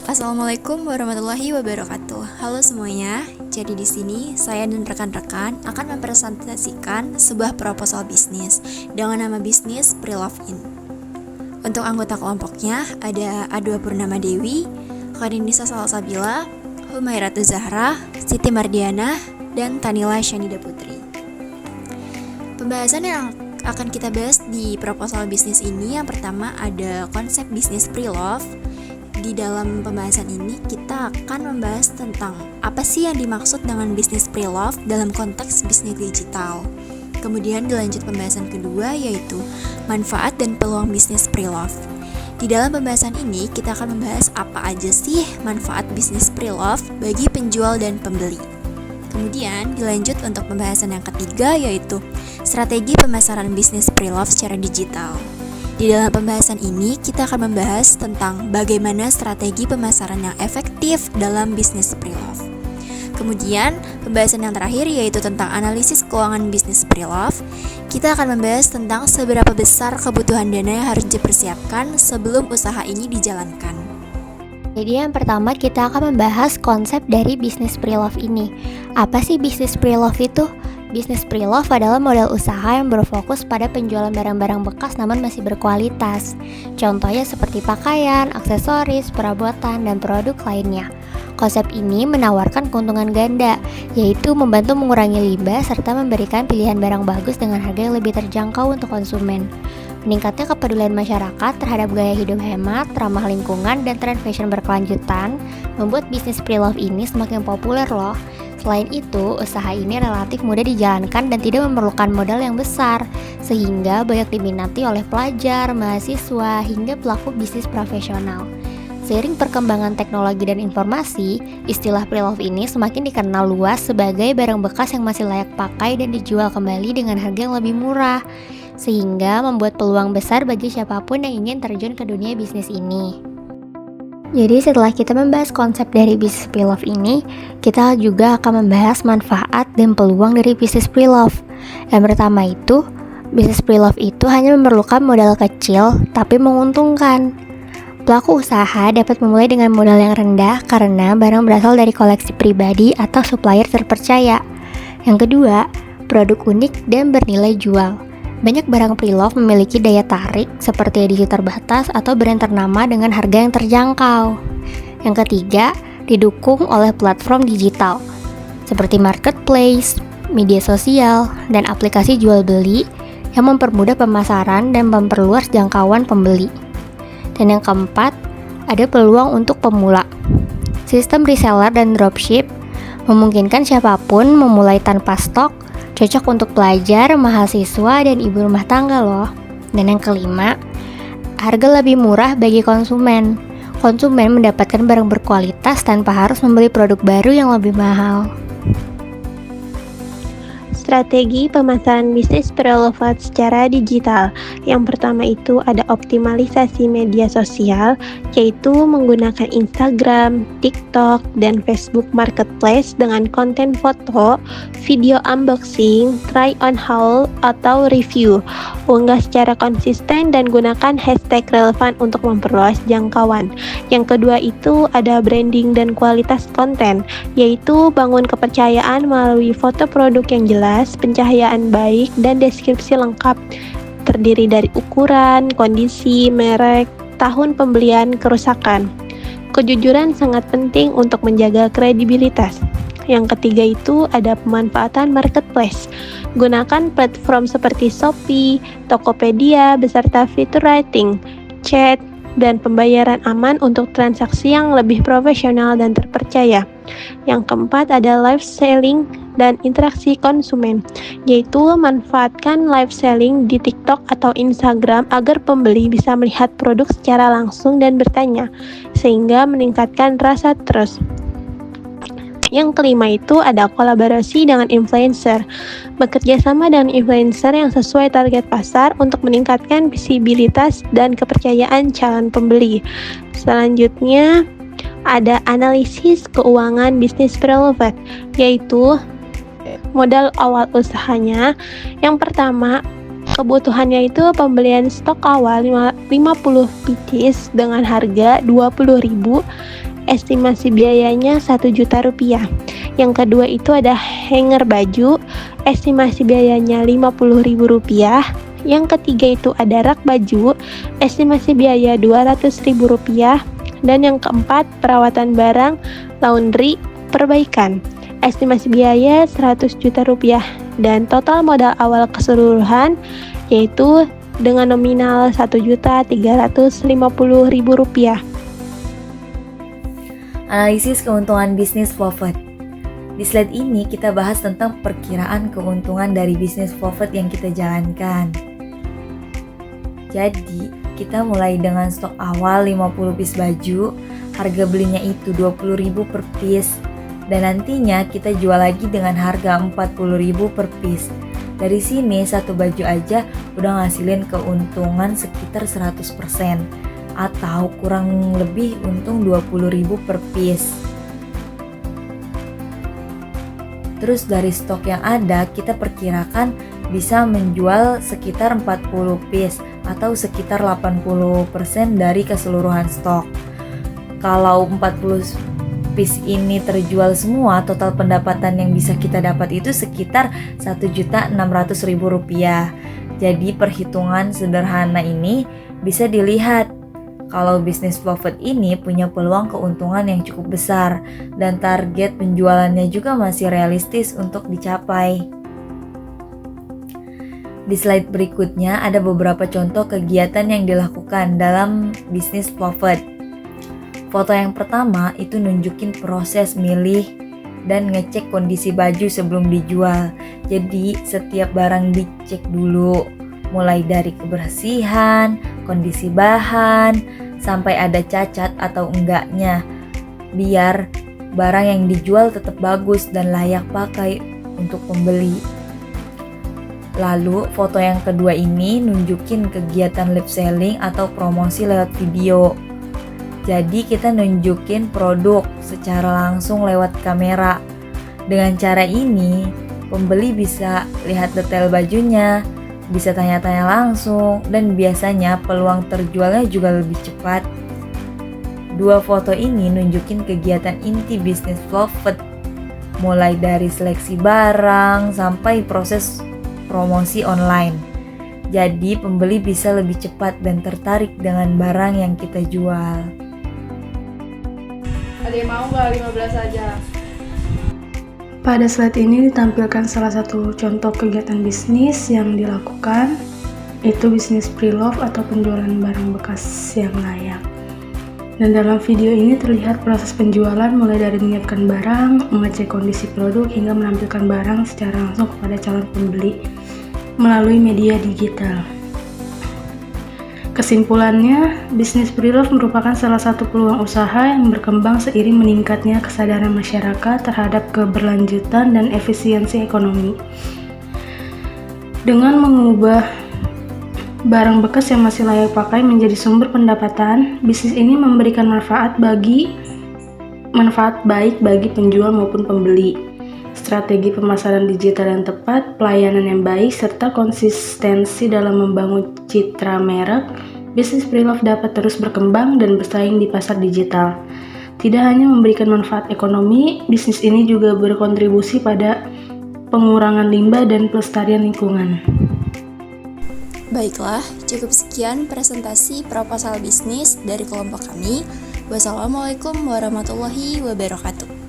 Assalamualaikum warahmatullahi wabarakatuh. Halo semuanya. Jadi di sini saya dan rekan-rekan akan mempresentasikan sebuah proposal bisnis dengan nama bisnis Pre-Love In. Untuk anggota kelompoknya ada Adwa Purnama Dewi, Karinisa Salsabila, Humairatu Zahra, Siti Mardiana, dan Tanila Syanida Putri. Pembahasan yang akan kita bahas di proposal bisnis ini, yang pertama ada konsep bisnis pre-love. Di dalam pembahasan ini kita akan membahas tentang apa sih yang dimaksud dengan bisnis pre-love dalam konteks bisnis digital. Kemudian dilanjut pembahasan kedua yaitu manfaat dan peluang bisnis pre-love. Di dalam pembahasan ini kita akan membahas apa aja sih manfaat bisnis pre-love bagi penjual dan pembeli. Kemudian dilanjut untuk pembahasan yang ketiga yaitu strategi pemasaran bisnis pre-love secara digital. Di dalam pembahasan ini, kita akan membahas tentang bagaimana strategi pemasaran yang efektif dalam bisnis pre-love. Kemudian, pembahasan yang terakhir yaitu tentang analisis keuangan bisnis pre-love. Kita akan membahas tentang seberapa besar kebutuhan dana yang harus dipersiapkan sebelum usaha ini dijalankan. Jadi yang pertama kita akan membahas konsep dari bisnis pre-love ini. Apa sih bisnis pre-love itu? Bisnis pre-love adalah model usaha yang berfokus pada penjualan barang-barang bekas namun masih berkualitas. Contohnya seperti pakaian, aksesoris, perabotan, dan produk lainnya. Konsep ini menawarkan keuntungan ganda, yaitu membantu mengurangi limbah serta memberikan pilihan barang bagus dengan harga yang lebih terjangkau untuk konsumen. Meningkatnya kepedulian masyarakat terhadap gaya hidup hemat, ramah lingkungan, dan tren fashion berkelanjutan membuat bisnis pre-love ini semakin populer loh. Selain itu, usaha ini relatif mudah dijalankan dan tidak memerlukan modal yang besar, sehingga banyak diminati oleh pelajar, mahasiswa, hingga pelaku bisnis profesional. Seiring perkembangan teknologi dan informasi, istilah pre-love ini semakin dikenal luas sebagai barang bekas yang masih layak pakai dan dijual kembali dengan harga yang lebih murah, sehingga membuat peluang besar bagi siapapun yang ingin terjun ke dunia bisnis ini. Jadi setelah kita membahas konsep dari bisnis pre-love ini, kita juga akan membahas manfaat dan peluang dari bisnis pre-love. Yang pertama itu, bisnis pre-love itu hanya memerlukan modal kecil tapi menguntungkan. Pelaku usaha dapat memulai dengan modal yang rendah karena barang berasal dari koleksi pribadi atau supplier terpercaya. Yang kedua, produk unik dan bernilai jual. Banyak barang pre-love memiliki daya tarik seperti edisi terbatas atau brand ternama dengan harga yang terjangkau. Yang ketiga, didukung oleh platform digital seperti marketplace, media sosial, dan aplikasi jual beli yang mempermudah pemasaran dan memperluas jangkauan pembeli. Dan yang keempat, ada peluang untuk pemula. Sistem reseller dan dropship memungkinkan siapapun memulai tanpa stok, cocok untuk pelajar, mahasiswa, dan ibu rumah tangga loh. Dan yang kelima, harga lebih murah bagi konsumen. Konsumen mendapatkan barang berkualitas tanpa harus membeli produk baru yang lebih mahal. Strategi pemasaran bisnis pre-love secara digital. Yang pertama itu ada optimalisasi media sosial, yaitu menggunakan Instagram, TikTok, dan Facebook Marketplace dengan konten foto, video unboxing, try on haul, atau review. Unggah secara konsisten dan gunakan hashtag relevan untuk memperluas jangkauan. Yang kedua itu ada branding dan kualitas konten, yaitu bangun kepercayaan melalui foto produk yang jelas, pencahayaan baik, dan deskripsi lengkap terdiri dari ukuran, kondisi, merek, tahun pembelian, kerusakan. Kejujuran sangat penting untuk menjaga kredibilitas. Yang ketiga itu ada pemanfaatan marketplace. Gunakan platform seperti Shopee, Tokopedia beserta fitur rating, chat, dan pembayaran aman untuk transaksi yang lebih profesional dan terpercaya. Yang keempat ada live selling dan interaksi konsumen, yaitu manfaatkan live selling di TikTok atau Instagram agar pembeli bisa melihat produk secara langsung dan bertanya, sehingga meningkatkan rasa trust. Yang kelima itu ada kolaborasi dengan influencer. Bekerja sama dengan influencer yang sesuai target pasar untuk meningkatkan visibilitas dan kepercayaan calon pembeli. Selanjutnya ada analisis keuangan bisnis pre-love, yaitu modal awal usahanya. Yang pertama, kebutuhannya itu pembelian stok awal 50 pieces dengan harga 20.000. estimasi biayanya Rp1.000.000. Yang kedua itu ada hanger baju, estimasi biayanya Rp50.000. Yang ketiga itu ada rak baju, estimasi biaya Rp200.000. Dan yang keempat, perawatan barang, laundry, perbaikan, estimasi biaya Rp100 juta. Dan total modal awal keseluruhan yaitu dengan nominal Rp1.350.000. Analisis keuntungan bisnis Flowet. Di slide ini kita bahas tentang perkiraan keuntungan dari bisnis Flowet yang kita jalankan. Jadi, kita mulai dengan stok awal 50 piece baju, harga belinya itu Rp20.000 per piece, dan nantinya kita jual lagi dengan harga Rp40.000 per piece. Dari sini satu baju aja udah ngasilin keuntungan sekitar 100%, atau kurang lebih untung Rp20.000 per piece. Terus dari stok yang ada kita perkirakan bisa menjual sekitar 40 piece atau sekitar 80% dari keseluruhan stok. Kalau 40 piece ini terjual semua, total pendapatan yang bisa kita dapat itu sekitar Rp1.600.000. Jadi perhitungan sederhana ini bisa dilihat kalau bisnis Flowet ini punya peluang keuntungan yang cukup besar dan target penjualannya juga masih realistis untuk dicapai. Di slide berikutnya ada beberapa contoh kegiatan yang dilakukan dalam bisnis Flowet. Foto yang pertama itu nunjukin proses milih dan ngecek kondisi baju sebelum dijual. Jadi setiap barang dicek dulu, mulai dari kebersihan, kondisi bahan, sampai ada cacat atau enggaknya, biar barang yang dijual tetap bagus dan layak pakai untuk pembeli. Lalu foto yang kedua ini nunjukin kegiatan live selling atau promosi lewat video. Jadi kita nunjukin produk secara langsung lewat kamera. Dengan cara ini, pembeli bisa lihat detail bajunya, bisa tanya-tanya langsung, dan biasanya peluang terjualnya juga lebih cepat. Dua foto ini nunjukin kegiatan inti bisnis Flowet, mulai dari seleksi barang sampai proses promosi online. Jadi pembeli bisa lebih cepat dan tertarik dengan barang yang kita jual. Ada yang mau nggak 15 aja? Pada slide ini ditampilkan salah satu contoh kegiatan bisnis yang dilakukan, yaitu bisnis pre-love atau penjualan barang bekas yang layak. Dan dalam video ini terlihat proses penjualan mulai dari menyiapkan barang, mengecek kondisi produk, hingga menampilkan barang secara langsung kepada calon pembeli melalui media digital. Kesimpulannya, bisnis pre-love merupakan salah satu peluang usaha yang berkembang seiring meningkatnya kesadaran masyarakat terhadap keberlanjutan dan efisiensi ekonomi. Dengan mengubah barang bekas yang masih layak pakai menjadi sumber pendapatan, bisnis ini memberikan manfaat baik bagi penjual maupun pembeli. Strategi pemasaran digital yang tepat, pelayanan yang baik, serta konsistensi dalam membangun citra merek, bisnis pre-love dapat terus berkembang dan bersaing di pasar digital. Tidak hanya memberikan manfaat ekonomi, bisnis ini juga berkontribusi pada pengurangan limbah dan pelestarian lingkungan. Baiklah, cukup sekian presentasi proposal bisnis dari kelompok kami. Wassalamualaikum warahmatullahi wabarakatuh.